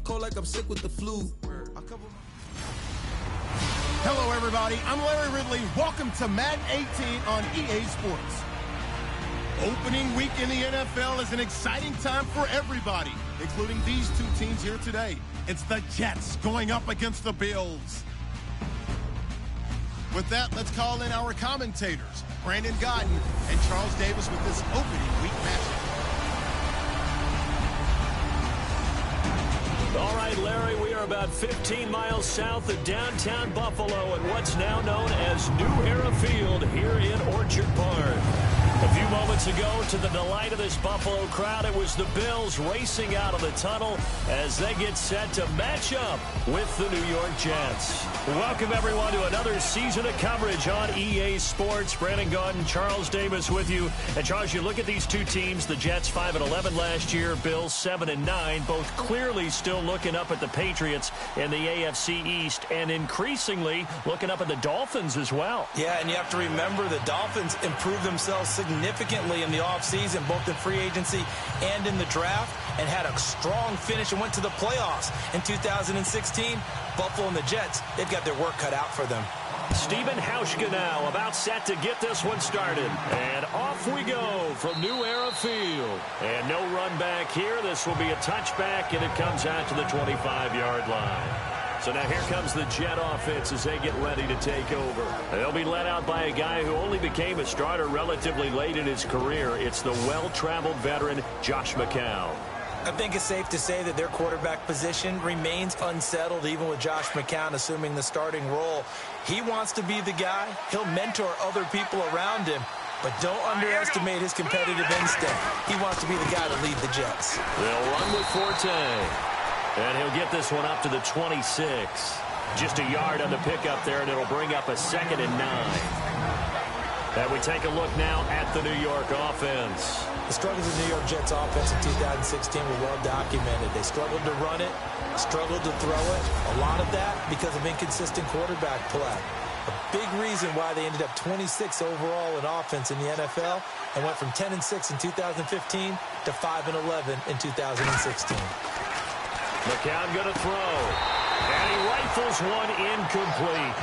Cold like I'm sick with the flu. Hello, everybody. I'm Larry Ridley. Welcome to Madden 18 on EA Sports. Opening week in the NFL is an exciting time for everybody, including these two teams here today. It's the Jets going up against the Bills. With that, let's call in our commentators, Brandon Godden and Charles Davis, with this opening week matchup. All right, Larry, we are about 15 miles south of downtown Buffalo at what's now known as New Era Field here in Orchard Park. A few moments ago, to the delight of this Buffalo crowd, it was the Bills racing out of the tunnel as they get set to match up with the New York Jets. Welcome, everyone, to another season of coverage on EA Sports. Brandon Gaudin, Charles Davis with you. And, Charles, you look at these two teams, the Jets 5-11 last year, Bills 7-9, both clearly still looking up at the Patriots in the AFC East and increasingly looking up at the Dolphins as well. Yeah, and you have to remember the Dolphins improved themselves significantly in the offseason, both in free agency and in the draft, and had a strong finish and went to the playoffs in 2016. Buffalo and the Jets, they've got their work cut out for them. Stephen Hauschka now about set to get this one started. And off we go from New Era Field. And no run back here. This will be a touchback, and it comes out to the 25-yard line. So now here comes the Jet offense as they get ready to take over. They'll be led out by a guy who only became a starter relatively late in his career. It's the well-traveled veteran, Josh McCown. I think it's safe to say that their quarterback position remains unsettled, even with Josh McCown assuming the starting role. He wants to be the guy. He'll mentor other people around him, but don't underestimate his competitive instinct. He wants to be the guy to lead the Jets. They'll run with Forte. And he'll get this one up to the 26. Just a yard on the pickup there, and it'll bring up a 2nd and 9. And we take a look now at the New York offense. The struggles of the New York Jets offense in 2016 were well documented. They struggled to run it, struggled to throw it. A lot of that because of inconsistent quarterback play. A big reason why they ended up 26 overall in offense in the NFL and went from 10-6 in 2015 to 5-11 in 2016. McCown going to throw. And he rifles one incomplete.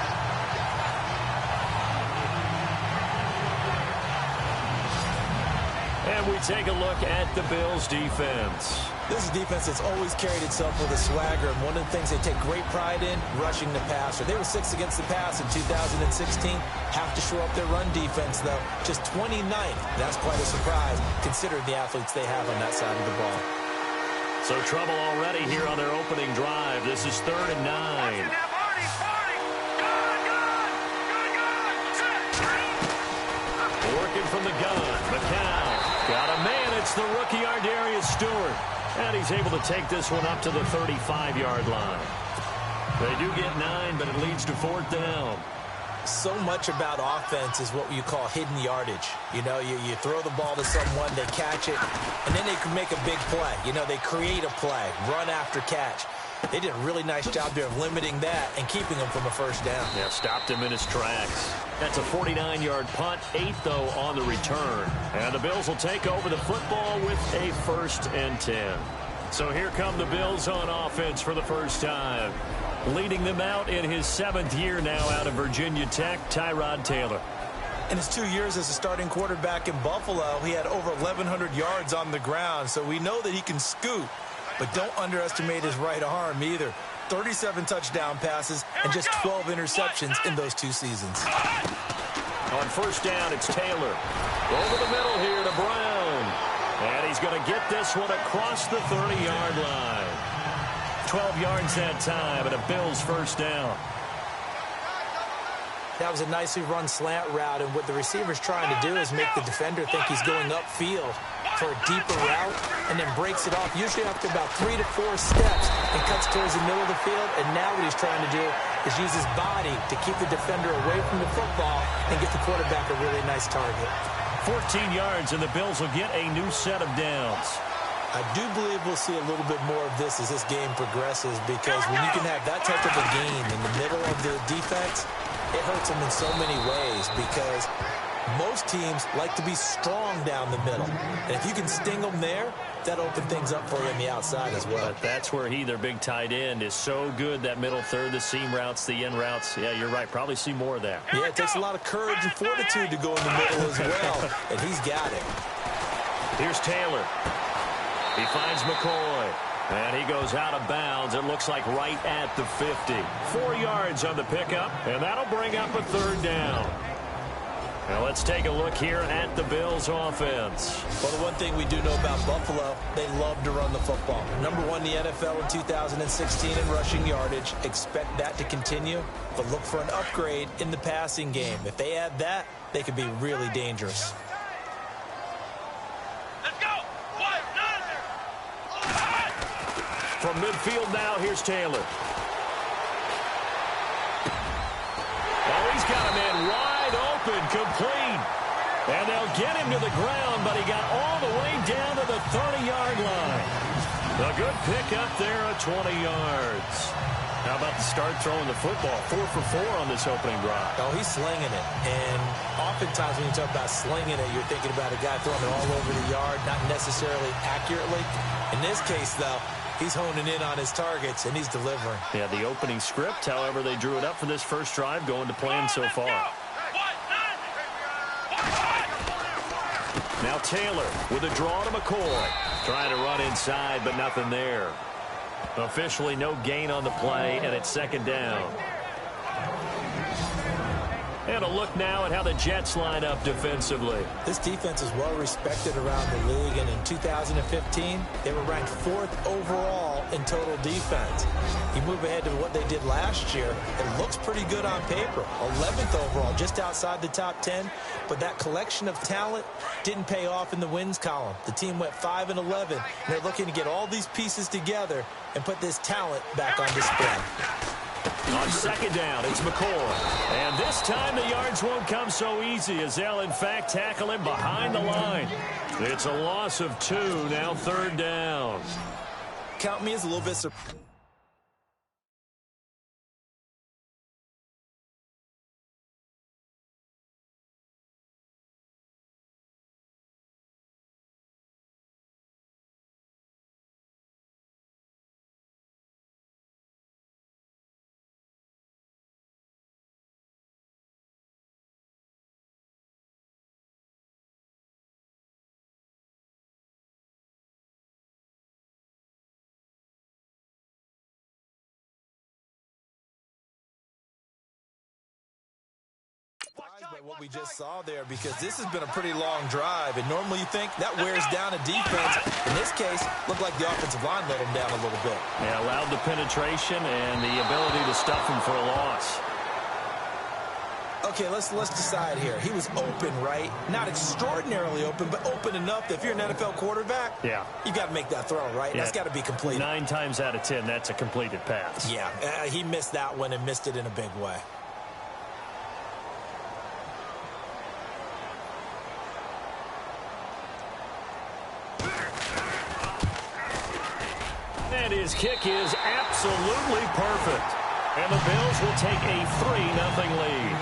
And we take a look at the Bills' defense. This is a defense that's always carried itself with a swagger, and one of the things they take great pride in, rushing the passer. They were 6th against the pass in 2016. Have to shore up their run defense, though. Just 29th. That's quite a surprise, considering the athletes they have on that side of the ball. So trouble already here on their opening drive. This is 3rd and 9. Working from the gun. McCown got a man. It's the rookie Ardarius Stewart. And he's able to take this one up to the 35-yard line. They do get 9, but it leads to 4th down. So much about offense is what you call hidden yardage. You know, you throw the ball to someone, they catch it, and then they can make a big play. You know, they create a play, run after catch. They did a really nice job there of limiting that and keeping him from a first down. Yeah, stopped him in his tracks. That's a 49-yard punt, 8, though, on the return. And the Bills will take over the football with a 1st and 10. So here come the Bills on offense for the first time. Leading them out in his 7th year now out of Virginia Tech, Tyrod Taylor. In his 2 years as a starting quarterback in Buffalo, he had over 1,100 yards on the ground, so we know that he can scoot. But don't underestimate his right arm either. 37 touchdown passes and just 12 interceptions in those 2 seasons. On first down, it's Taylor. Over the middle here to Brown. And he's going to get this one across the 30-yard line. 12 yards that time and a Bills first down. That was a nicely run slant route, and what the receiver's trying to do is make the defender think he's going upfield for a deeper route and then breaks it off, usually after about 3 to 4 steps, and cuts towards the middle of the field. And now what he's trying to do is use his body to keep the defender away from the football and get the quarterback a really nice target. 14 yards, and the Bills will get a new set of downs. I do believe we'll see a little bit more of this as this game progresses, because when you can have that type of a game in the middle of the defense, it hurts them in so many ways, because most teams like to be strong down the middle. And if you can sting them there, that opened things up for you on the outside as well. But that's where their big tight end, is so good, that middle third, the seam routes, the in routes. Yeah, you're right. Probably see more of that. Yeah, it takes a lot of courage and fortitude to go in the middle as well, and he's got it. Here's Taylor. He finds McCoy. And he goes out of bounds, it looks like right at the 50. 4 yards on the pickup, and that'll bring up a third down. Now let's take a look here at the Bills offense. Well, the one thing we do know about Buffalo, they love to run the football. Number 1 in the NFL in 2016 in rushing yardage. Expect that to continue, but look for an upgrade in the passing game. If they add that, they could be really dangerous. From midfield now, here's Taylor. Oh, he's got a man wide open, complete. And they'll get him to the ground, but he got all the way down to the 30-yard line. A good pick up there at 20 yards. How about the start throwing the football? 4 for 4 on this opening drive. Oh, he's slinging it. And oftentimes when you talk about slinging it, you're thinking about a guy throwing it all over the yard, not necessarily accurately. In this case, though, he's honing in on his targets, and he's delivering. Yeah, the opening script, however, they drew it up for this first drive, going to plan so far. Now Taylor with a draw to McCoy. Trying to run inside, but nothing there. Officially no gain on the play, and it's second down. And a look now at how the Jets line up defensively. This defense is well respected around the league, and in 2015, they were ranked 4th overall in total defense. You move ahead to what they did last year, it looks pretty good on paper. 11th overall, just outside the top 10, but that collection of talent didn't pay off in the wins column. The team went 5-11, and they're looking to get all these pieces together and put this talent back on display. On second down, it's McCoy. And this time the yards won't come so easy, as they'll in fact tackle him behind the line. It's a loss of 2, now third down. Count me as a little bit surprised. By what we just saw there, because this has been a pretty long drive, and normally you think that wears down a defense. In this case, looked like the offensive line let him down a little bit. Yeah, allowed the penetration and the ability to stuff him for a loss. Okay, let's decide here. He was open, right? Not extraordinarily open, but open enough that if you're an NFL quarterback, yeah, you got to make that throw, right? Yeah. That's got to be completed. 9 times out of 10, that's a completed pass. Yeah, he missed that one and missed it in a big way. And his kick is absolutely perfect. And the Bills will take a 3-0 lead.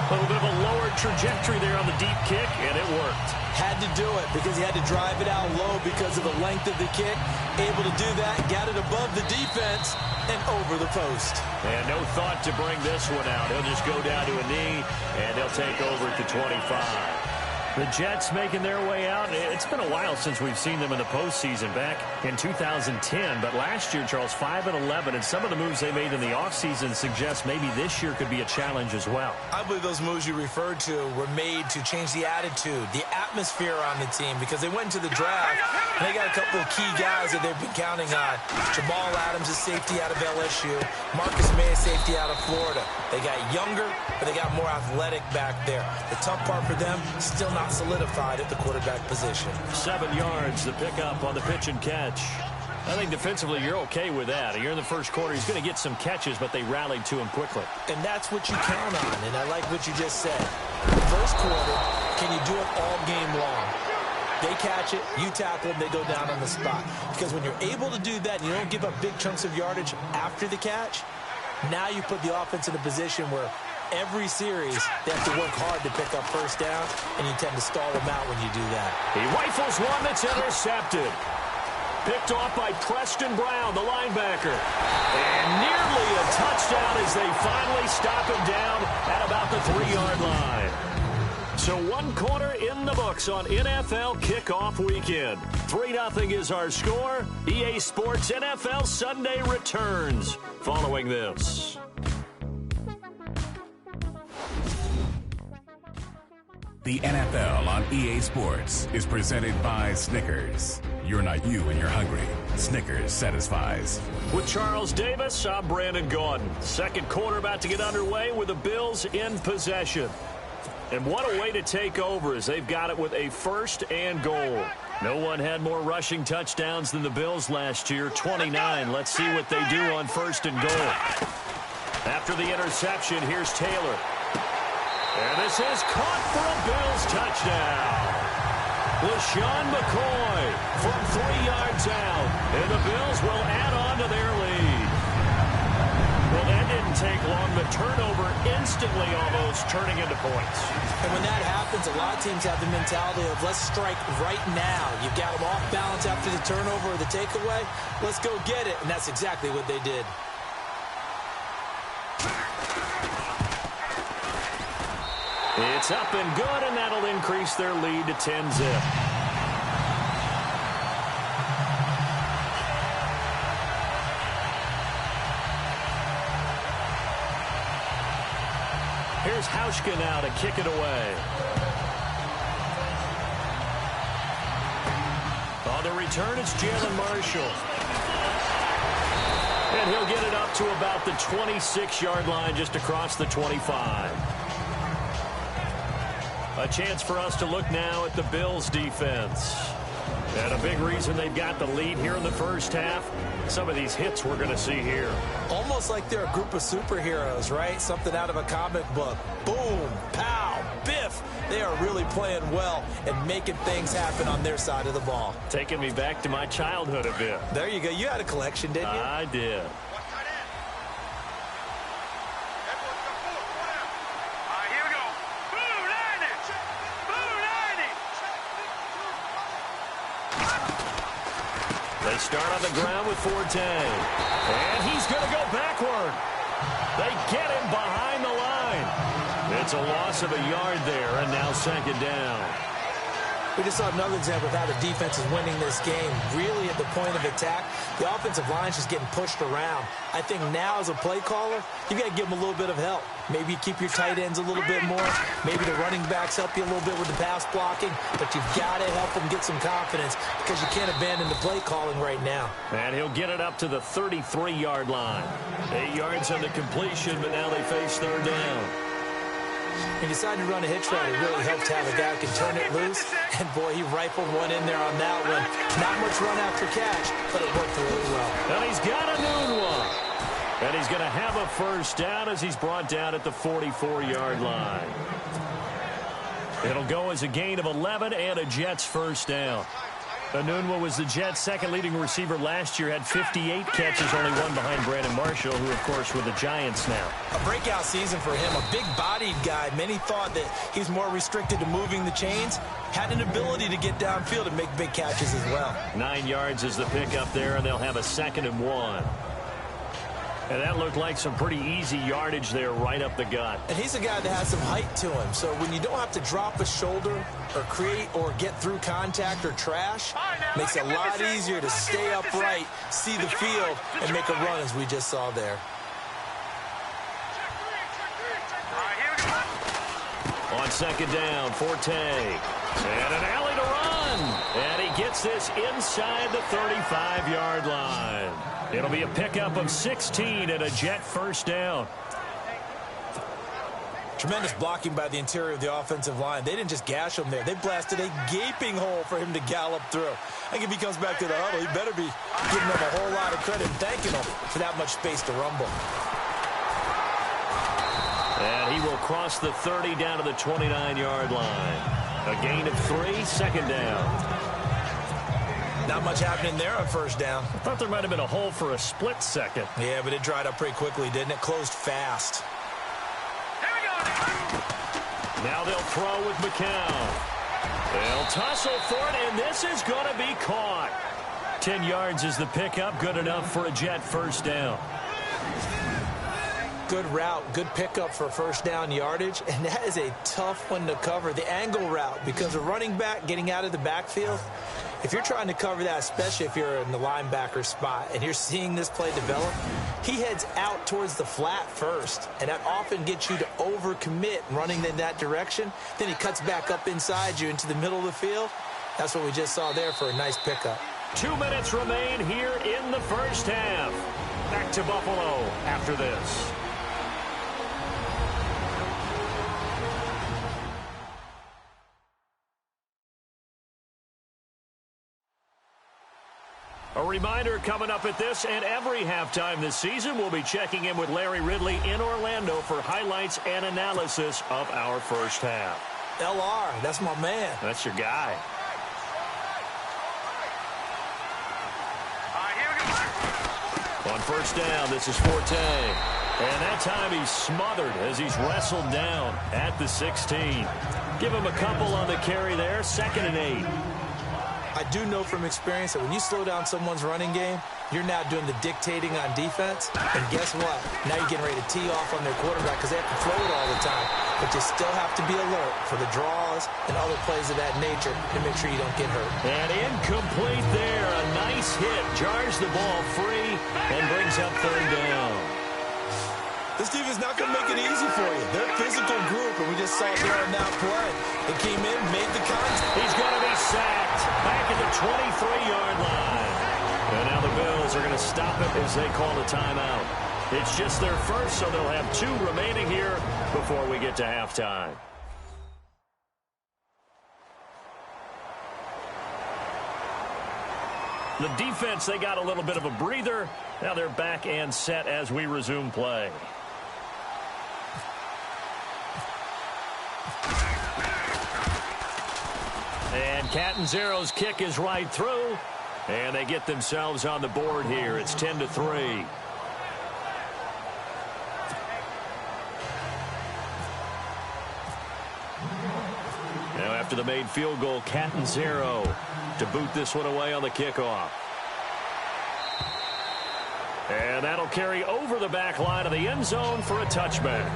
A little bit of a lower trajectory there on the deep kick, and it worked. Had to do it because he had to drive it out low because of the length of the kick. Able to do that, got it above the defense and over the post. And no thought to bring this one out. He'll just go down to a knee, and they'll take over at the 25. The Jets making their way out. It's been a while since we've seen them in the postseason, back in 2010. But last year, Charles, 5-11, and some of the moves they made in the offseason suggest maybe this year could be a challenge as well. I believe those moves you referred to were made to change the attitude, the atmosphere on the team, because they went into the draft, and they got a couple of key guys that they've been counting on. Jamal Adams is safety out of LSU. Marcus May is safety out of Florida. They got younger, but they got more athletic back there. The tough part for them, still not solidified at the quarterback position. 7 yards, the pickup on the pitch and catch. I think defensively you're okay with that. You're in the first quarter. He's going to get some catches, but they rallied to him quickly. And that's what you count on, and I like what you just said. First quarter, can you do it all game long? They catch it, you tackle them, they go down on the spot. Because when you're able to do that and you don't give up big chunks of yardage after the catch, now you put the offense in a position where every series they have to work hard to pick up first down, and you tend to stall them out when you do that. He rifles one that's intercepted. Picked off by Preston Brown, the linebacker. And nearly a touchdown as they finally stop him down at about the 3-yard line. So 1 quarter in the books on NFL kickoff weekend. 3-0 is our score. EA Sports NFL Sunday returns following this. The NFL on EA Sports is presented by Snickers. You're not you when you're hungry. Snickers satisfies. With Charles Davis, I'm Brandon Gaudin. Second quarter about to get underway with the Bills in possession. And what a way to take over as they've got it with a 1st and goal. No one had more rushing touchdowns than the Bills last year, 29. Let's see what they do on 1st and goal. After the interception, here's Taylor. And this is caught for a Bills touchdown. LaShawn McCoy from 3 yards out. And the Bills will add on to their lead. Well, that didn't take long. The turnover instantly almost turning into points. And when that happens, a lot of teams have the mentality of let's strike right now. You've got them off balance after the turnover or the takeaway. Let's go get it. And that's exactly what they did. It's up and good, and that'll increase their lead to 10-zip. Here's Hauschka now to kick it away. On the return, it's Jalen Marshall. And he'll get it up to about the 26-yard line, just across the 25. A chance for us to look now at the Bills' defense. And a big reason they've got the lead here in the first half, some of these hits we're going to see here. Almost like they're a group of superheroes, right? Something out of a comic book. Boom, pow, biff. They are really playing well and making things happen on their side of the ball. Taking me back to my childhood a bit. There you go. You had a collection, didn't you? I did. They start on the ground with Forte. And he's going to go backward. They get him behind the line. It's a loss of a yard there, and now 2nd down. We just saw another example of how the defense is winning this game. Really at the point of attack, the offensive line is just getting pushed around. I think now as a play caller, you've got to give them a little bit of help. Maybe you keep your tight ends a little bit more. Maybe the running backs help you a little bit with the pass blocking. But you've got to help them get some confidence because you can't abandon the play calling right now. And he'll get it up to the 33-yard line. 8 yards on the completion, but now they face 3rd down. He decided to run a hitch route. It really helped to have a guy who can turn it loose. And, boy, he rifled one in there on that one. Not much run after catch, but it worked really well. And he's got a new one. And he's going to have a 1st down as he's brought down at the 44-yard line. It'll go as a gain of 11 and a Jets 1st down. Enunwa was the Jets' 2nd leading receiver last year, had 58 catches, only one behind Brandon Marshall, who, of course, were the Giants now. A breakout season for him, a big-bodied guy. Many thought that he's more restricted to moving the chains. Had an ability to get downfield and make big catches as well. 9 yards is the pickup there, and they'll have a 2nd and 1. And that looked like some pretty easy yardage there right up the gut. And he's a guy that has some height to him. So when you don't have to drop a shoulder or create or get through contact or trash, makes it a lot easier to stay upright, see the field, and make a run as we just saw there. On 2nd down, Forte. And an alley to run. And he gets this inside the 35-yard line. It'll be a pickup of 16 and a Jet 1st down. Tremendous blocking by the interior of the offensive line. They didn't just gash him there. They blasted a gaping hole for him to gallop through. I think if he comes back to the huddle, he better be giving them a whole lot of credit and thanking them for that much space to rumble. And he will cross the 30 down to the 29-yard line. A gain of 3, 2nd down. Not much happening there on 1st down. I thought there might have been a hole for a split second. Yeah, but it dried up pretty quickly, didn't it? Closed fast. Now they'll throw with McCown. They'll tussle for it, and this is going to be caught. 10 yards is the pickup. Good enough for a Jet first down. Good route, good pickup for first down yardage, and that is a tough one to cover, the angle route, because a running back getting out of the backfield, if you're trying to cover that, especially if you're in the linebacker spot and you're seeing this play develop, he heads out towards the flat first, and that often gets you to overcommit running in that direction. Then he cuts back up inside you into the middle of the field. That's what we just saw there for a nice pickup. 2 minutes remain here in the first half. Back to Buffalo after this. A reminder coming up at this and every halftime this season, we'll be checking in with Larry Ridley in Orlando for highlights and analysis of our first half. LR, that's my man. That's your guy. On first down, this is Forte. And that time he's smothered as he's wrestled down at the 16. Give him a couple on the carry there, 2nd and 8. I do know from experience that when you slow down someone's running game, you're now doing the dictating on defense. And guess what? Now you're getting ready to tee off on their quarterback because they have to throw it all the time. But you still have to be alert for the draws and other plays of that nature to make sure you don't get hurt. And incomplete there. A nice hit. Jars the ball free and brings up 3rd down. This defense is not going to make it easy for you. They're a physical group, and we just saw it there on that play. They came in, made the contact. He's going to be sacked back at the 23-yard line. And now the Bills are going to stop it as they call a timeout. It's just their first, so they'll have 2 remaining here before we get to halftime. The defense, they got a little bit of a breather. Now they're back and set as we resume play. And Catanzaro's kick is right through. And they get themselves on the board here. It's 10-3. Now after the made field goal, Catanzaro to boot this one away on the kickoff. And that'll carry over the back line of the end zone for a touchback.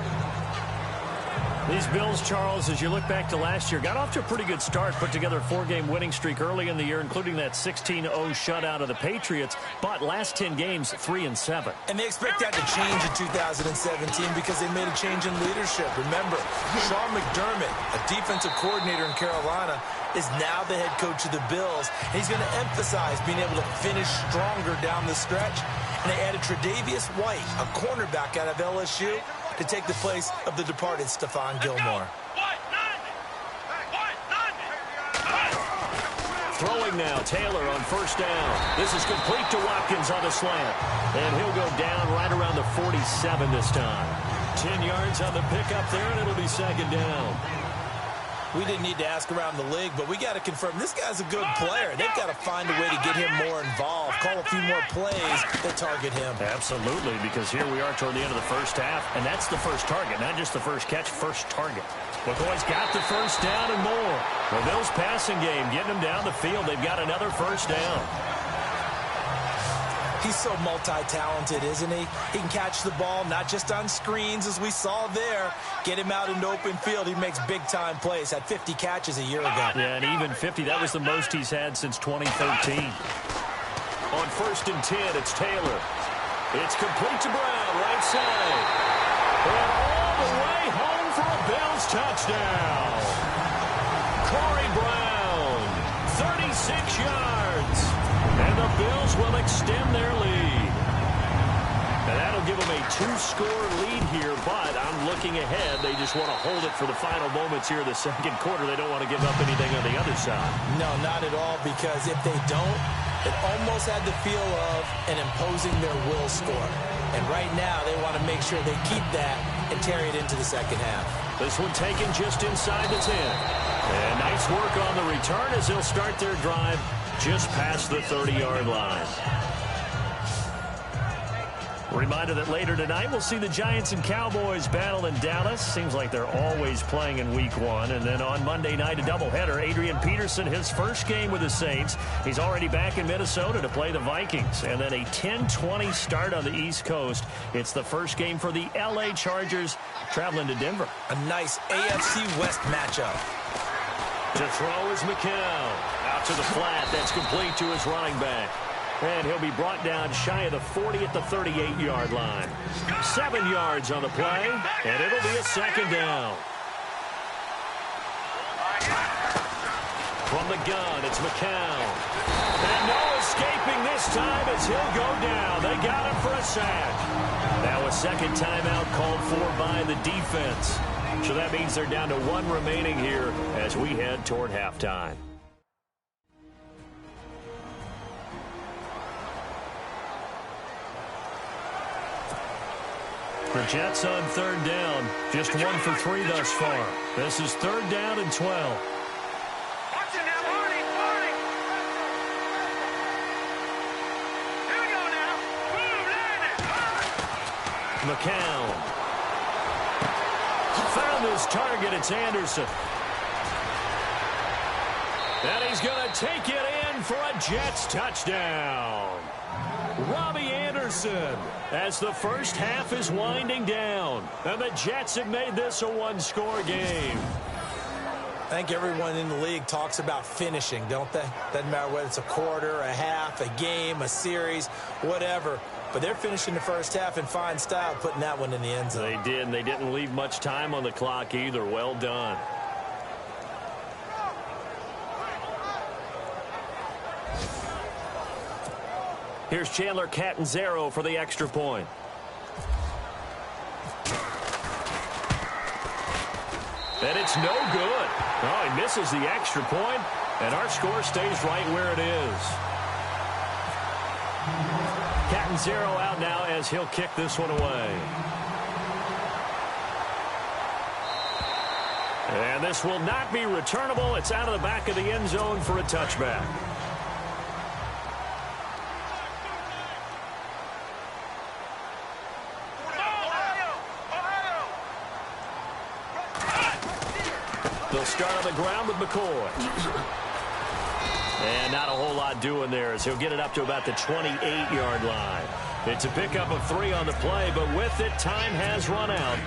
These Bills, Charles, as you look back to last year, got off to a pretty good start, put together a 4-game winning streak early in the year, including that 16-0 shutout of the Patriots, but last 10 games, 3-7. And they expect that to change in 2017 because they made a change in leadership. Remember, Sean McDermott, a defensive coordinator in Carolina, is now the head coach of the Bills. And he's going to emphasize being able to finish stronger down the stretch. And they added Tre'Davious White, a cornerback out of LSU, to take the place of the departed Stephon Gilmore. Throwing now, Taylor on first down. This is complete to Watkins on the slant. And he'll go down right around the 47 this time. 10 yards on the pickup there, and it'll be 2nd down. We didn't need to ask around the league, but we got to confirm this guy's a good player. They've got to find a way to get him more involved, call a few more plays that target him. Absolutely, because here we are toward the end of the first half, and that's the first target, not just the first catch, first target. McCoy's got the first down and more. The Bills passing game, getting them down the field. They've got another first down. He's so multi-talented, isn't he? He can catch the ball, not just on screens, as we saw there. Get him out into open field. He makes big-time plays. Had 50 catches a year ago. Yeah, and even 50, that was the most he's had since 2013. On 1st and 10, it's Taylor. It's complete to Brown, right side. And all the way home for a Bills touchdown. Corey Brown, 36 yards. And the Bills will extend their lead. And that'll give them a 2-score lead here, but I'm looking ahead. They just want to hold it for the final moments here in the 2nd quarter. They don't want to give up anything on the other side. No, not at all, because if they don't, it almost had the feel of an imposing their will score. And right now, they want to make sure they keep that and carry it into the 2nd half. This one taken just inside the 10. And nice work on the return as they'll start their drive just past the 30-yard line. Reminder that later tonight we'll see the Giants and Cowboys battle in Dallas. Seems like they're always playing in week 1. And then on Monday night, a doubleheader. Adrian Peterson, his first game with the Saints. He's already back in Minnesota to play the Vikings. And then a 10-20 start on the East Coast. It's the first game for the L.A. Chargers traveling to Denver. A nice AFC West matchup. To throw is McCown. Out to the flat. That's complete to his running back. And he'll be brought down shy of the 40 at the 38-yard line. 7 yards on the play, and it'll be a second down. From the gun, it's McCown. And no escaping this time as he'll go down. They got him for a sack. Now a second timeout called for by the defense. So that means they're down to 1 remaining here as we head toward halftime. The Jets on third down. Just 1 for 3 thus far. This is third down and 12. McCown. Found his target. It's Anderson. And he's going to take it in for a Jets touchdown. Robbie Anderson, as the first half is winding down. And the Jets have made this a 1-score game. I think everyone in the league talks about finishing, don't they? Doesn't matter whether it's a quarter, a half, a game, a series, whatever. But they're finishing the first half in fine style, putting that one in the end zone. They did, and they didn't leave much time on the clock either. Well done. Here's Chandler Catanzaro for the extra point. And it's no good. Oh, he misses the extra point, and our score stays right where it is. Catanzaro out now as he'll kick this one away. And this will not be returnable. It's out of the back of the end zone for a touchback. They'll start on the ground with McCoy. And not a whole lot doing there as he'll get it up to about the 28-yard line. It's a pickup of 3 on the play, but with it, time has run out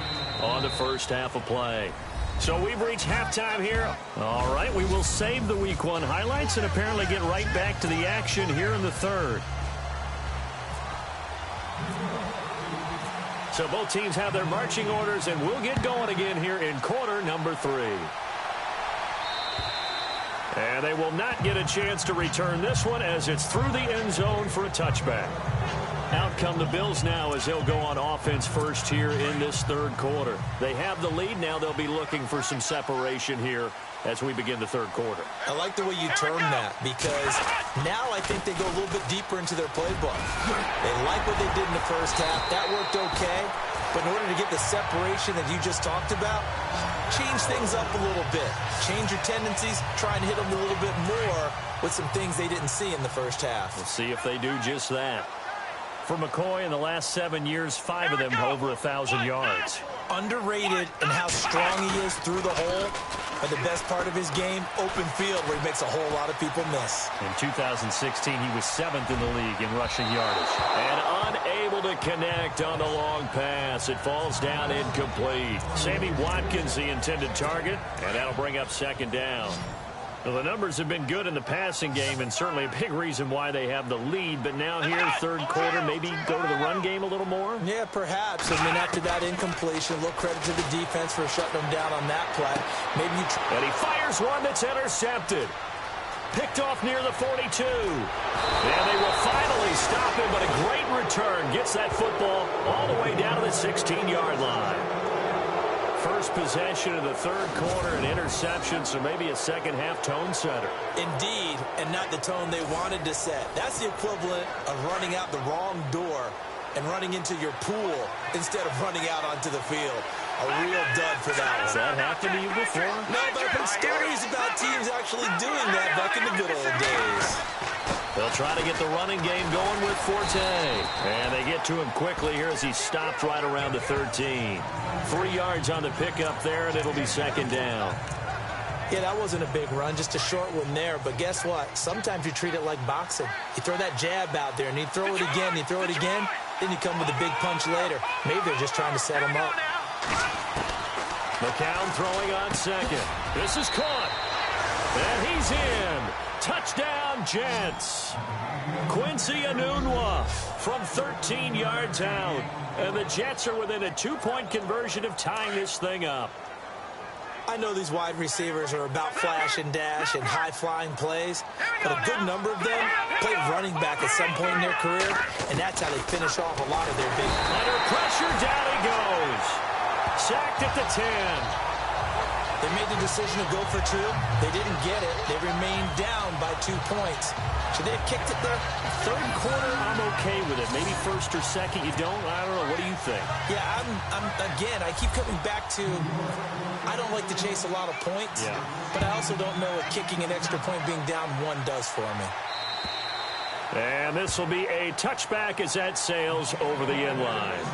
on the first half of play. So we've reached halftime here. All right, we will save the Week 1 highlights and apparently get right back to the action here in the third. So both teams have their marching orders, and we'll get going again here in quarter number 3. And they will not get a chance to return this one as it's through the end zone for a touchback. Out come the Bills now as they'll go on offense first here in this third quarter. They have the lead. Now they'll be looking for some separation here as we begin the third quarter. I like the way you term that because now I think they go a little bit deeper into their playbook. They like what they did in the first half. That worked okay. But in order to get the separation that you just talked about, change things up a little bit. Change your tendencies. Try and hit them a little bit more with some things they didn't see in the first half. We'll see if they do just that. For McCoy, in the last 7 years, 5 of them over 1,000 yards. Underrated in how strong he is through the hole. But the best part of his game, open field, where he makes a whole lot of people miss. In 2016, he was 7th in the league in rushing yardage. And unable to connect on the long pass. It falls down incomplete. Sammy Watkins, the intended target, and that'll bring up second down. Well, the numbers have been good in the passing game, and certainly a big reason why they have the lead. But now here, third quarter, maybe go to the run game a little more? Yeah, perhaps. I mean, after that incompletion, a little credit to the defense for shutting them down on that play. Maybe you and he fires one that's intercepted. Picked off near the 42. And they will finally stop him, but a great return. Gets that football all the way down to the 16-yard line. First possession of the third quarter, an interception, so maybe a second-half tone setter. Indeed, and not the tone they wanted to set. That's the equivalent of running out the wrong door and running into your pool instead of running out onto the field. A real dud for that one. Has that happened to you before? No, but I've heard stories about teams actually doing that back in the good old days. They'll try to get the running game going with Forte. And they get to him quickly here as he stopped right around the 13. 3 yards on the pickup there, and it'll be second down. Yeah, that wasn't a big run, just a short one there. But guess what? Sometimes you treat it like boxing. You throw that jab out there, and you throw it again, you throw it again, then you come with a big punch later. Maybe they're just trying to set him up. McCown throwing on second. This is caught. And he's in. Touchdown, Jets. Quincy Enunwa from 13 yards out. And the Jets are within a 2-point conversion of tying this thing up. I know these wide receivers are about flash and dash and high-flying plays, but a good number of them played running back at some point in their career, and that's how they finish off a lot of their big. Under pressure, down he goes. Sacked at the 10. They made the decision to go for 2. They didn't get it. They remained down by 2 points. Should they have kicked it there? Third quarter, I'm okay with it. Maybe first or second, you don't? I don't know. What do you think? Yeah, again, I keep coming back to I don't like to chase a lot of points, but I also don't know what kicking an extra point being down 1 does for me. And this will be a touchback as that sails over the end line.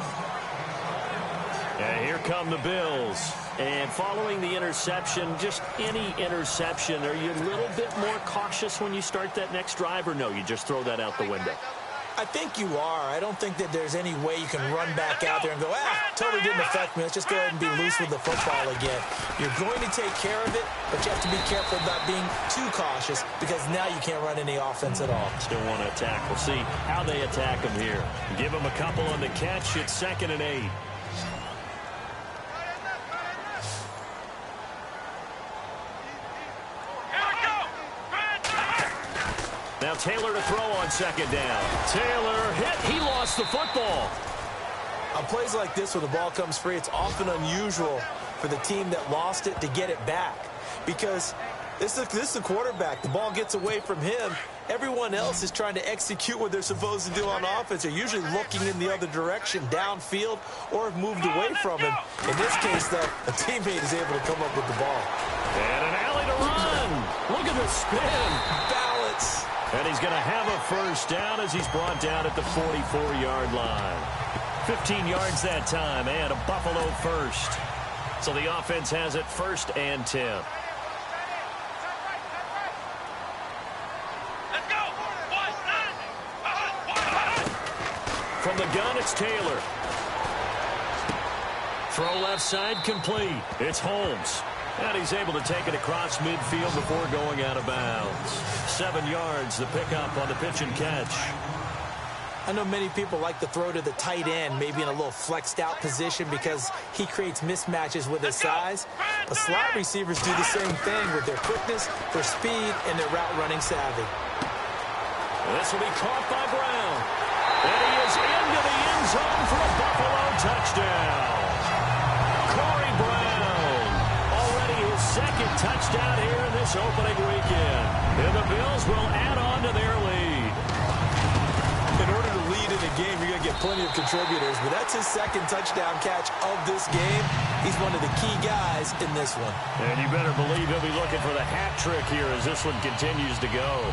And here come the Bills. And following the interception, just any interception, are you a little bit more cautious when you start that next drive, or no, you just throw that out the window? I think you are. I don't think that there's any way you can run back out there and go, totally didn't affect me. Let's just go ahead and be loose with the football again. You're going to take care of it, but you have to be careful about being too cautious because now you can't run any offense at all. Still want to attack. We'll see how they attack him here. Give him a couple on the catch. It's 2nd and 8. Now Taylor to throw on 2nd down. Taylor hit. He lost the football. On plays like this where the ball comes free, it's often unusual for the team that lost it to get it back. Because this is the quarterback. The ball gets away from him. Everyone else is trying to execute what they're supposed to do on offense. They're usually looking in the other direction, downfield, or have moved away from him. In this case, though, a teammate is able to come up with the ball. And an alley to run. Look at the spin. Balance. And he's going to have a first down as he's brought down at the 44-yard line. 15 yards that time and a Buffalo first. So the offense has it 1st and 10. Let's go. From the gun, it's Taylor. Throw left side complete. It's Holmes. And he's able to take it across midfield before going out of bounds. 7 yards, the pickup on the pitch and catch. I know many people like to throw to the tight end, maybe in a little flexed out position because he creates mismatches with his size. But slot receivers do the same thing with their quickness, their speed, and their route running savvy. This will be caught by Brown. And he is into the end zone for a Buffalo touchdown. Corey Brown, already his 2nd touchdown here in this opening weekend. And the Bills will add on to their lead. In order to lead in a game, you're going to get plenty of contributors, but that's his 2nd touchdown catch of this game. He's one of the key guys in this one. And you better believe he'll be looking for the hat trick here as this one continues to go.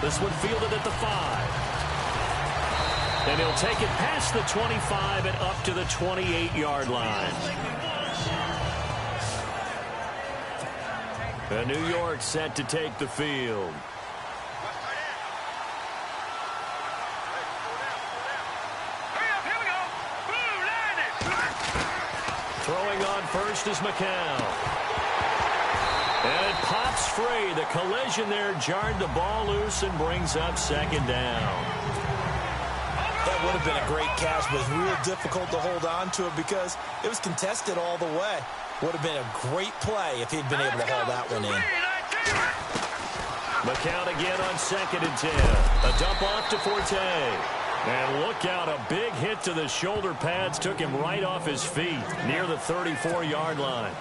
This one fielded at the 5. And he'll take it past the 25 and up to the 28-yard line. And New York set to take the field. Throwing on first is McCown. And it pops free. The collision there jarred the ball loose and brings up 2nd down. That would have been a great catch, but it was real difficult to hold on to it because it was contested all the way. Would have been a great play if he'd been able to haul that one in. McCown again on 2nd and 10. A dump off to Forte. And look out, a big hit to the shoulder pads took him right off his feet near the 34-yard line.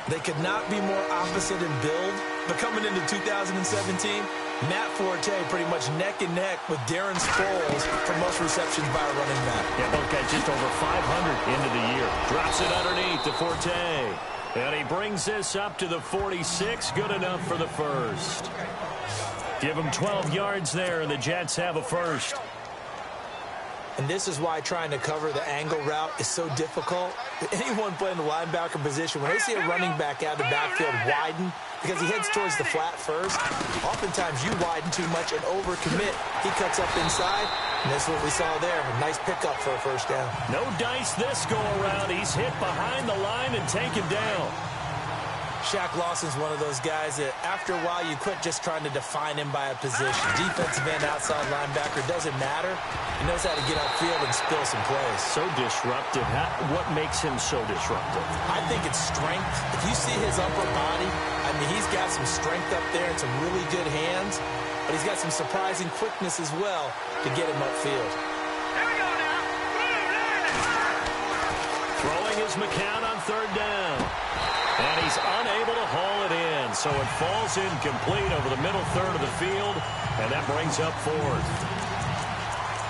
They could not be more opposite in build, but coming into 2017, Matt Forte pretty much neck and neck with Darren Sproles for most receptions by a running back. Yeah, both guys just over 500 into the year. Drops it underneath to Forte. And he brings this up to the 46. Good enough for the first. Give him 12 yards there, and the Jets have a first. And this is why trying to cover the angle route is so difficult. Anyone playing the linebacker position, when they see a running back out of the backfield widen, because he heads towards the flat first, oftentimes you widen too much and overcommit. He cuts up inside, and that's what we saw there. A nice pickup for a first down. No dice this go-around. He's hit behind the line and taken down. Shaq Lawson's one of those guys that after a while you quit just trying to define him by a position. Defensive end, outside linebacker, doesn't matter. He knows how to get upfield and spill some plays. So disruptive. What makes him so disruptive? I think it's strength. If you see his upper body, I mean, he's got some strength up there and some really good hands, but he's got some surprising quickness as well to get him upfield. Throwing is McCown on third down. And he's unable to haul it in, so it falls incomplete over the middle third of the field, and that brings up fourth.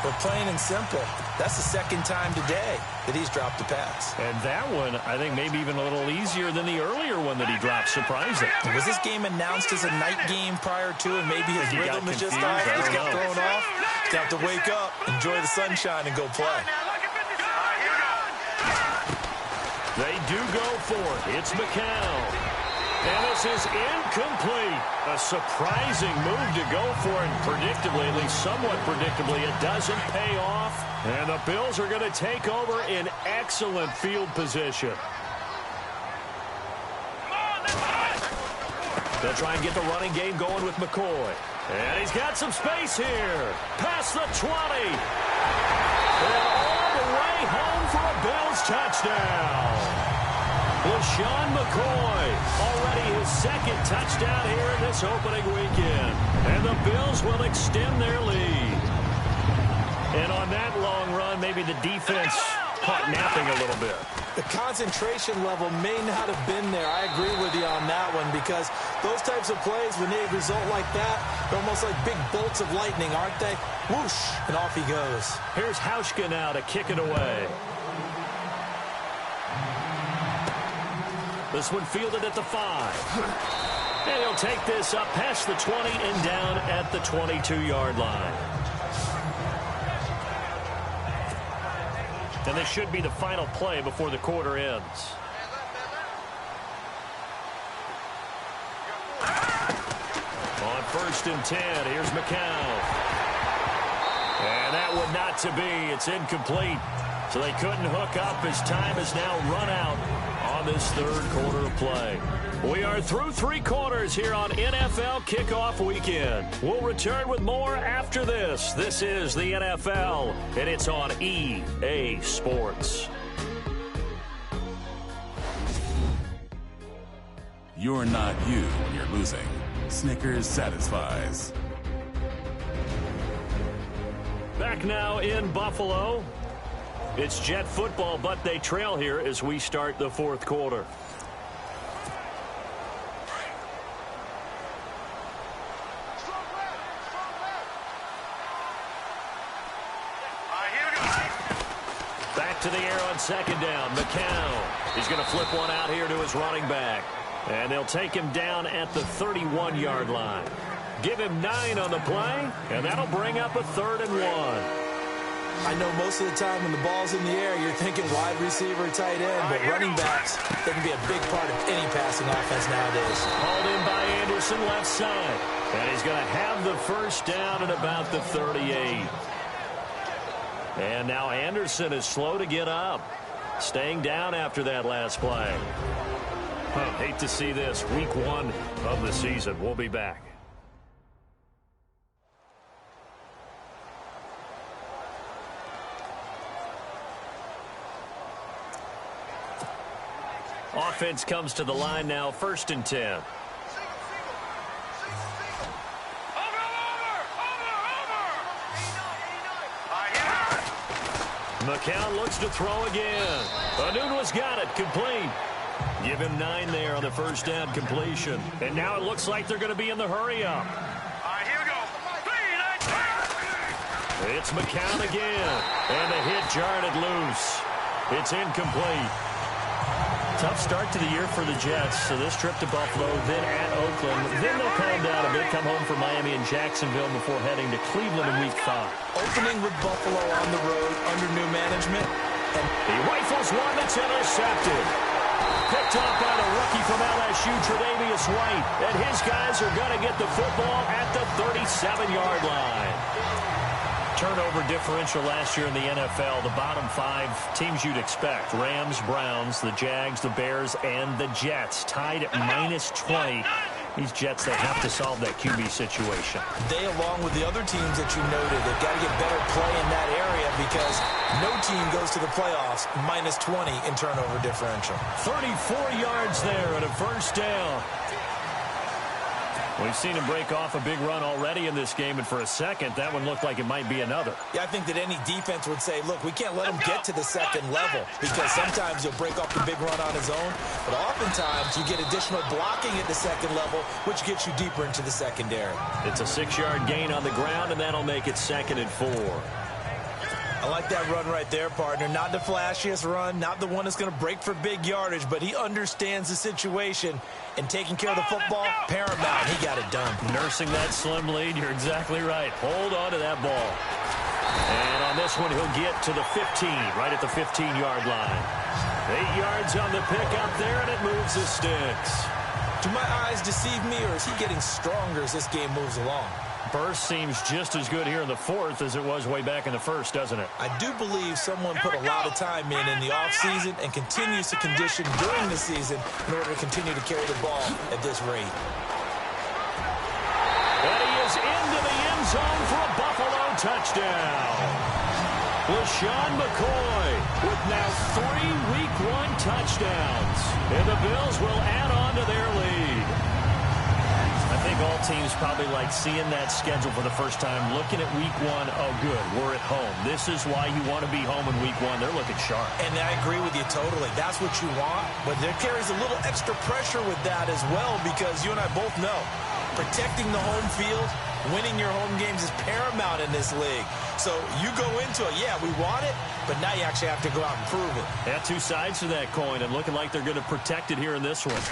But plain and simple, that's the second time today that he's dropped a pass. And that one, I think, maybe even a little easier than the earlier one that he dropped, surprising. Was this game announced as a night game prior to, and maybe his rhythm is just off, just got thrown off? He's got to wake up, enjoy the sunshine, and go play. They do go for it. It's McCown. And this is incomplete. A surprising move to go for it. Predictably, at least somewhat predictably, it doesn't pay off. And the Bills are going to take over in excellent field position. They'll try and get the running game going with McCoy. And he's got some space here. Past the 20. And all the way home for a Bills touchdown. LaShawn McCoy, already his second touchdown here in this opening weekend. And the Bills will extend their lead. And on that long run, maybe the defense caught napping a little bit. The concentration level may not have been there. I agree with you on that one, because those types of plays, when they result like that, they're almost like big bolts of lightning, aren't they? Whoosh, and off he goes. Here's Hauschka now to kick it away. This one fielded at the 5. And he'll take this up past the 20 and down at the 22-yard line. And this should be the final play before the quarter ends. On 1st and 10, here's McCown. And that would not to be. It's incomplete. So they couldn't hook up as time has now run out on this third quarter of play. We are through 3 quarters here on NFL Kickoff Weekend. We'll return with more after this. This is the NFL, and it's on EA Sports. You're not you when you're losing. Snickers satisfies. Back now in Buffalo. It's Jet football, but they trail here as we start the fourth quarter. Back to the air on second down. McCown. He's going to flip one out here to his running back. And they'll take him down at the 31-yard line. Give him 9 on the play, and that'll bring up a 3rd and 1. I know most of the time when the ball's in the air, you're thinking wide receiver, tight end, but running backs, they can be a big part of any passing offense nowadays. Hauled in by Anderson, left side. And he's going to have the first down at about the 38. And now Anderson is slow to get up, staying down after that last play. Hate to see this. Week 1 of the season. We'll be back. Offense comes to the line now, 1st and 10. McCown looks to throw again. Anunua's got it, complete. Give him 9 there on the first down completion. And now it looks like they're going to be in the hurry-up. Here we go. It's McCown again. And the hit jarred it loose. It's incomplete. Tough start to the year for the Jets. So this trip to Buffalo, then at Oakland. Then they'll calm down a bit, come home for Miami and Jacksonville before heading to Cleveland in Week 5. Opening with Buffalo on the road under new management. And he rifles one that's intercepted. Picked off by the rookie from LSU, Tre'Davious White. And his guys are going to get the football at the 37-yard line. Turnover differential last year in the NFL, the bottom 5 teams you'd expect. Rams, Browns, the Jags, the Bears, and the Jets. Tied at -20. These Jets, they have to solve that QB situation. They, along with the other teams that you noted, they've got to get better play in that area because no team goes to the playoffs -20 in turnover differential. 34 yards there and a first down. We've seen him break off a big run already in this game, and for a second, that one looked like it might be another. Yeah, I think that any defense would say, look, we can't let him get to the second level because sometimes he'll break off the big run on his own, but oftentimes you get additional blocking at the second level, which gets you deeper into the secondary. It's a 6-yard gain on the ground, and that'll make it 2nd and 4. I like that run right there, partner. Not the flashiest run, not the one that's going to break for big yardage, but he understands the situation, and taking care of the football, paramount. He got it done. Nursing that slim lead, you're exactly right. Hold on to that ball. And on this one, he'll get to the 15, right at the 15-yard line. 8 yards on the pick up there, and it moves the sticks. Do my eyes deceive me, or is he getting stronger as this game moves along? Burst seems just as good here in the 4th as it was way back in the 1st, doesn't it? I do believe someone put a lot of time in the offseason and continues to condition during the season in order to continue to carry the ball at this rate. And he is into the end zone for a Buffalo touchdown. LeSean McCoy with now 3 Week 1 touchdowns. And the Bills will add on to their lead. I think all teams probably like seeing that schedule for the first time, looking at Week 1, oh, good, we're at home. This is why you want to be home in Week 1. They're looking sharp. And I agree with you totally. That's what you want, but there carries a little extra pressure with that as well because you and I both know protecting the home field, winning your home games is paramount in this league. So you go into it, yeah, we want it, but now you actually have to go out and prove it. Yeah, 2 sides to that coin, and looking like they're going to protect it here in this one.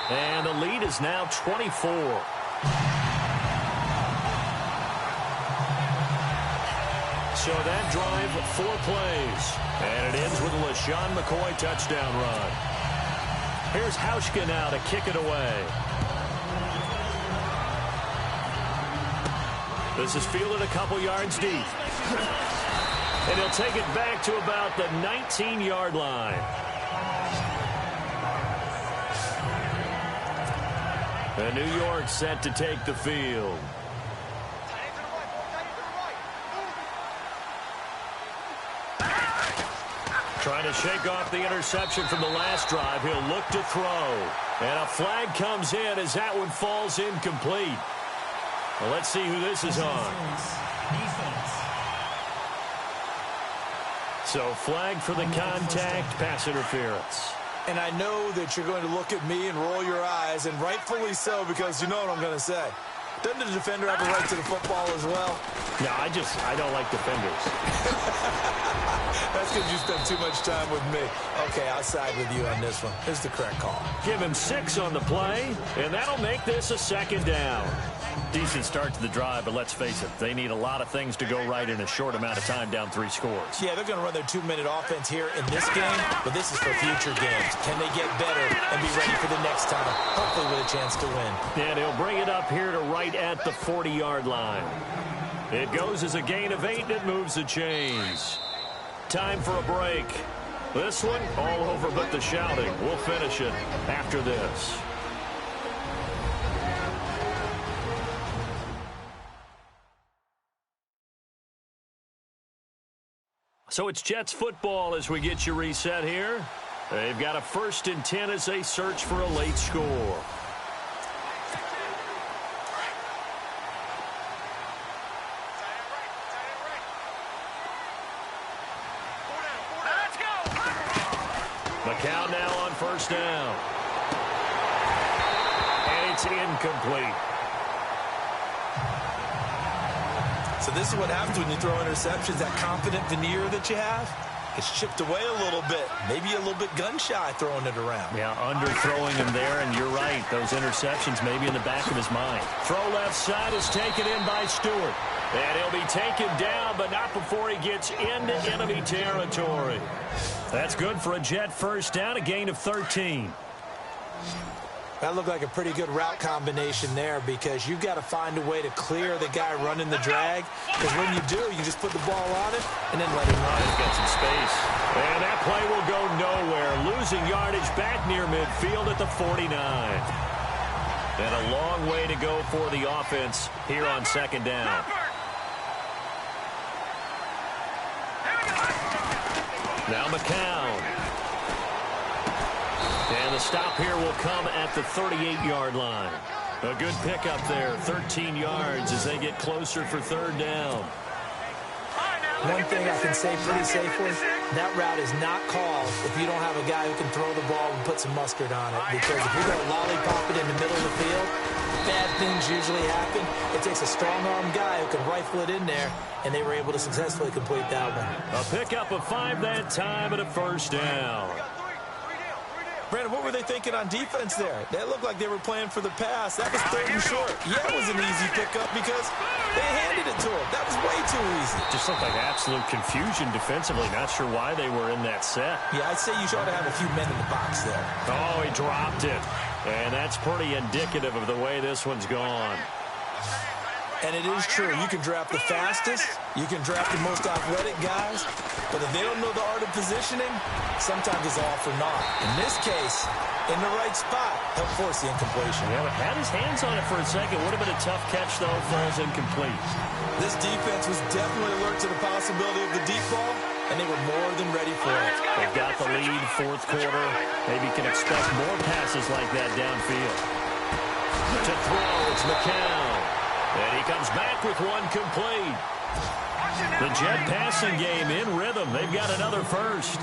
And the lead is now 24. So that drive, 4 plays. And it ends with a LeSean McCoy touchdown run. Here's Hauschka now to kick it away. This is fielded a couple yards deep. And he'll take it back to about the 19-yard line. And New York set to take the field. Trying to shake off the interception from the last drive. He'll look to throw. And a flag comes in as that one falls incomplete. Well, let's see who this is on. So flag for the contact, pass interference. And I know that you're going to look at me and roll your eyes, and rightfully so, because you know what I'm going to say. Doesn't the defender have a right to the football as well? No, I don't like defenders. That's because you spend too much time with me. Okay, I'll side with you on this one. Here's the correct call. Give him 6 on the play, and that'll make this a 2nd down. Decent start to the drive, but let's face it, they need a lot of things to go right in a short amount of time down 3 scores. Yeah, they're going to run their 2-minute offense here in this game, but this is for future games. Can they get better and be ready for the next time, hopefully with a chance to win? And he'll bring it up here to right at the 40-yard line. It goes as a gain of 8, and it moves the chains. Time for a break. This one, all over but the shouting. We'll finish it after this. So it's Jets football as we get you reset here. They've got a 1st and 10 as they search for a late score. McCown now on 1st down. And it's incomplete. So this is what happens when you throw interceptions, that confident veneer that you have. It's chipped away a little bit. Maybe a little bit gun-shy throwing it around. Yeah, underthrowing him there, and you're right. Those interceptions maybe in the back of his mind. Throw left side is taken in by Stewart. And he'll be taken down, but not before he gets into enemy territory. That's good for a Jet first down, a gain of 13. That looked like a pretty good route combination there because you've got to find a way to clear the guy running the drag. Because when you do, you just put the ball on him and then let him run. He's got some space. And that play will go nowhere. Losing yardage back near midfield at the 49. And a long way to go for the offense here on second down. Now McCown. And the stop here will come at the 38-yard line. A good pickup there, 13 yards as they get closer for third down. One thing I can say pretty safely, that route is not called if you don't have a guy who can throw the ball and put some mustard on it. Because if you're going to lollipop it in the middle of the field, bad things usually happen. It takes a strong-arm guy who can rifle it in there, and they were able to successfully complete that one. A pickup of 5 that time and a first down. Brandon, what were they thinking on defense there? They looked like they were playing for the pass. That was third and short. Yeah, it was an easy pickup because they handed it to him. That was way too easy. Just looked like absolute confusion defensively. Not sure why they were in that set. Yeah, I'd say you ought to have a few men in the box there. Oh, he dropped it. And that's pretty indicative of the way this one's gone. And it is true. You can draft the fastest. You can draft the most athletic guys. But if they don't know the art of positioning, sometimes it's all for naught. In this case, in the right spot, help force the incompletion. Yeah, but had his hands on it for a second. Would have been a tough catch, though. Falls incomplete. This defense was definitely alert to the possibility of the deep ball, and they were more than ready for it. They've got the lead, fourth quarter. Maybe can expect more passes like that downfield. To throw, it's McCown. And he comes back with one complete. The Jet passing game in rhythm. They've got another first.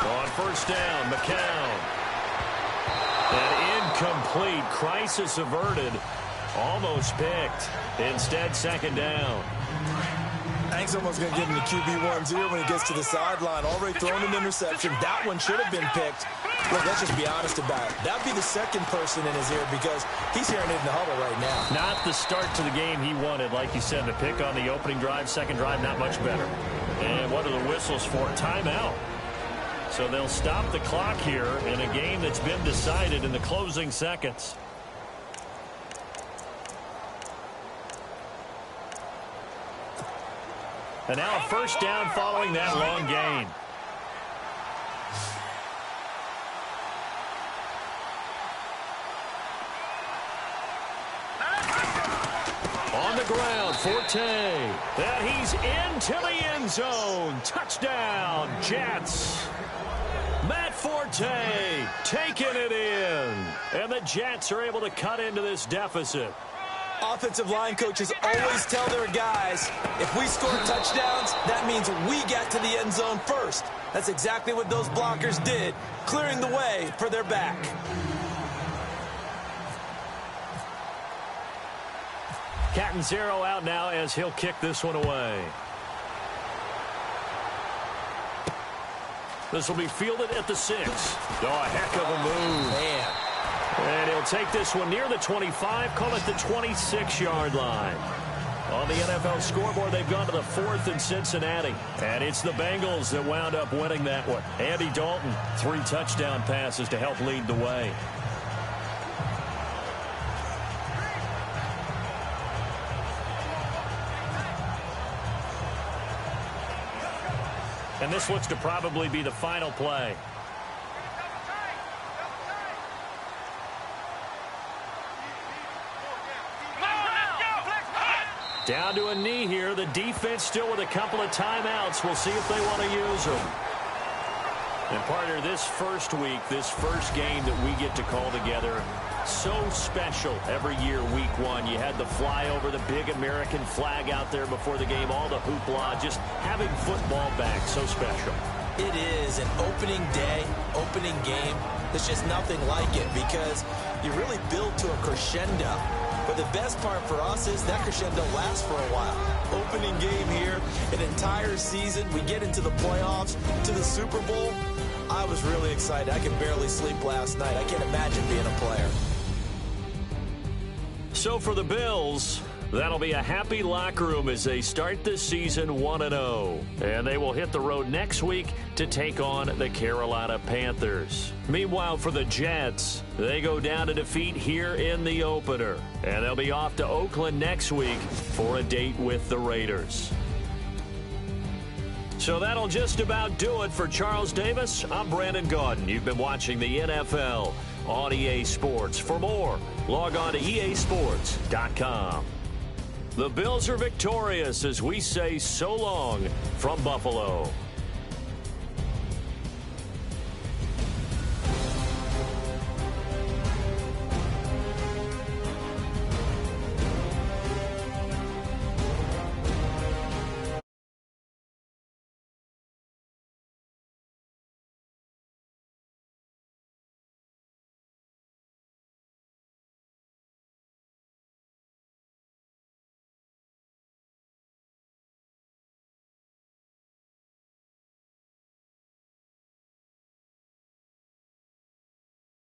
On first down, McCown. And incomplete. Crisis averted. Almost picked. Instead, second down. Hank's almost going to give him the QB1s here when he gets to the sideline. Already thrown an interception. That one should have been picked. Look, let's just be honest about it. That'd be the second person in his ear because he's hearing it in the huddle right now. Not the start to the game he wanted. Like you said, the pick on the opening drive, second drive, not much better. And what are the whistles for? Timeout. So they'll stop the clock here in a game that's been decided in the closing seconds. And now a first down following that long gain. On the ground, Forte. And he's into the end zone. Touchdown, Jets. Matt Forte taking it in. And the Jets are able to cut into this deficit. Offensive line coaches always tell their guys, if we score touchdowns, that means we get to the end zone first. That's exactly what those blockers did, clearing the way for their back. Catanzaro out now as he'll kick this one away. This will be fielded at the 6. Oh, a heck of a move. Man. And he'll take this one near the 25, call it the 26-yard line. On the NFL scoreboard, they've gone to the 4th in Cincinnati. And it's the Bengals that wound up winning that one. Andy Dalton, 3 touchdown passes to help lead the way. And this looks to probably be the final play. Down to a knee here. The defense still with a couple of timeouts. We'll see if they want to use them. And partner, this first week, this first game that we get to call together, so special every year, week 1. You had the flyover, the big American flag out there before the game, all the hoopla, just having football back, so special. It is an opening day, opening game. There's just nothing like it because you really build to a crescendo. But the best part for us is that crescendo lasts for a while. Opening game here, an entire season, we get into the playoffs, to the Super Bowl. I was really excited. I could barely sleep last night. I can't imagine being a player. So for the Bills, that'll be a happy locker room as they start the season 1-0. And they will hit the road next week to take on the Carolina Panthers. Meanwhile, for the Jets, they go down to defeat here in the opener. And they'll be off to Oakland next week for a date with the Raiders. So that'll just about do it for Charles Davis. I'm Brandon Gaudin. You've been watching the NFL on EA Sports. For more, log on to easports.com. The Bills are victorious as we say so long from Buffalo.